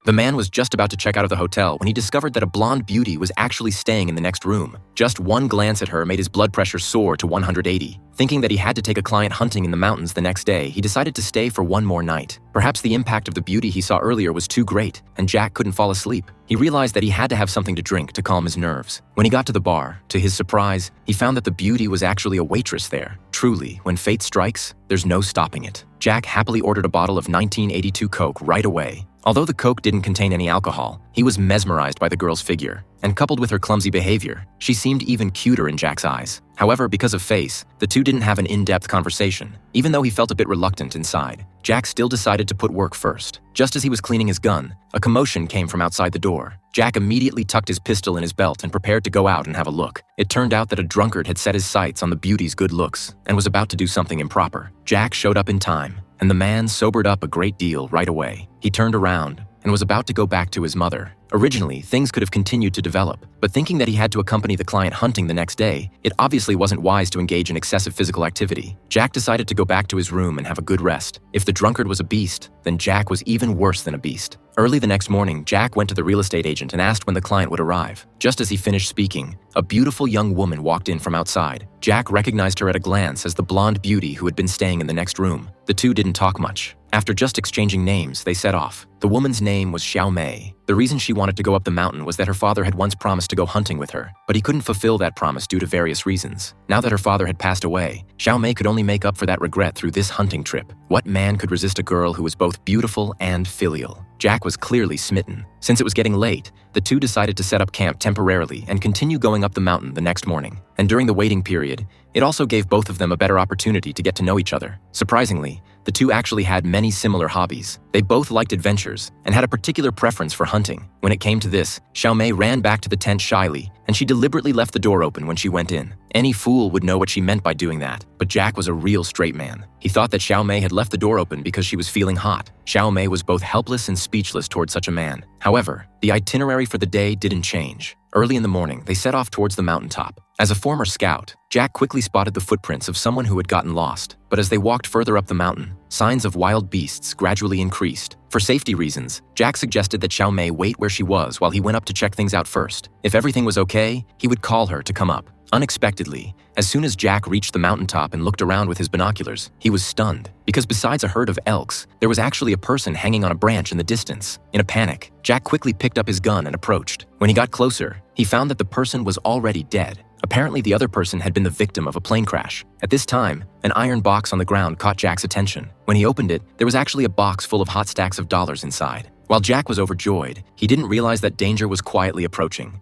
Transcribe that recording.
The man was just about to check out of the hotel when he discovered that a blonde beauty was actually staying in the next room. Just one glance at her made his blood pressure soar to 180. Thinking that he had to take a client hunting in the mountains the next day, he decided to stay for one more night. Perhaps the impact of the beauty he saw earlier was too great, and Jack couldn't fall asleep. He realized that he had to have something to drink to calm his nerves. When he got to the bar, to his surprise, he found that the beauty was actually a waitress there. Truly, when fate strikes, there's no stopping it. Jack happily ordered a bottle of 1982 Coke right away. Although the Coke didn't contain any alcohol, he was mesmerized by the girl's figure, and coupled with her clumsy behavior, she seemed even cuter in Jack's eyes. However, because of Face, the two didn't have an in-depth conversation. Even though he felt a bit reluctant inside, Jack still decided to put work first. Just as he was cleaning his gun, a commotion came from outside the door. Jack immediately tucked his pistol in his belt and prepared to go out and have a look. It turned out that a drunkard had set his sights on the beauty's good looks and was about to do something improper. Jack showed up in time, and the man sobered up a great deal right away. He turned around and was about to go back to his mother. Originally, things could have continued to develop, but thinking that he had to accompany the client hunting the next day, it obviously wasn't wise to engage in excessive physical activity. Jack decided to go back to his room and have a good rest. If the drunkard was a beast, then Jack was even worse than a beast. Early the next morning, Jack went to the real estate agent and asked when the client would arrive. Just as he finished speaking, a beautiful young woman walked in from outside. Jack recognized her at a glance as the blonde beauty who had been staying in the next room. The two didn't talk much. After just exchanging names, they set off. The woman's name was Xiao Mei. The reason she wanted to go up the mountain was that her father had once promised to go hunting with her, but he couldn't fulfill that promise due to various reasons. Now that her father had passed away, Xiao Mei could only make up for that regret through this hunting trip. What man could resist a girl who was both beautiful and filial? Jack was clearly smitten. Since it was getting late, the two decided to set up camp temporarily and continue going up the mountain the next morning. And during the waiting period, it also gave both of them a better opportunity to get to know each other. Surprisingly, the two actually had many similar hobbies. They both liked adventures and had a particular preference for hunting. When it came to this, Xiao Mei ran back to the tent shyly, and she deliberately left the door open when she went in. Any fool would know what she meant by doing that, but Jack was a real straight man. He thought that Xiao Mei had left the door open because she was feeling hot. Xiao Mei was both helpless and speechless towards such a man. However, the itinerary for the day didn't change. Early in the morning, they set off towards the mountaintop. As a former scout, Jack quickly spotted the footprints of someone who had gotten lost. But as they walked further up the mountain, signs of wild beasts gradually increased. For safety reasons, Jack suggested that Xiao Mei wait where she was while he went up to check things out first. If everything was okay, he would call her to come up. Unexpectedly, as soon as Jack reached the mountaintop and looked around with his binoculars, he was stunned, because besides a herd of elks, there was actually a person hanging on a branch in the distance. In a panic, Jack quickly picked up his gun and approached. When he got closer, he found that the person was already dead. Apparently, the other person had been the victim of a plane crash. At this time, an iron box on the ground caught Jack's attention. When he opened it, there was actually a box full of hot stacks of dollars inside. While Jack was overjoyed, he didn't realize that danger was quietly approaching.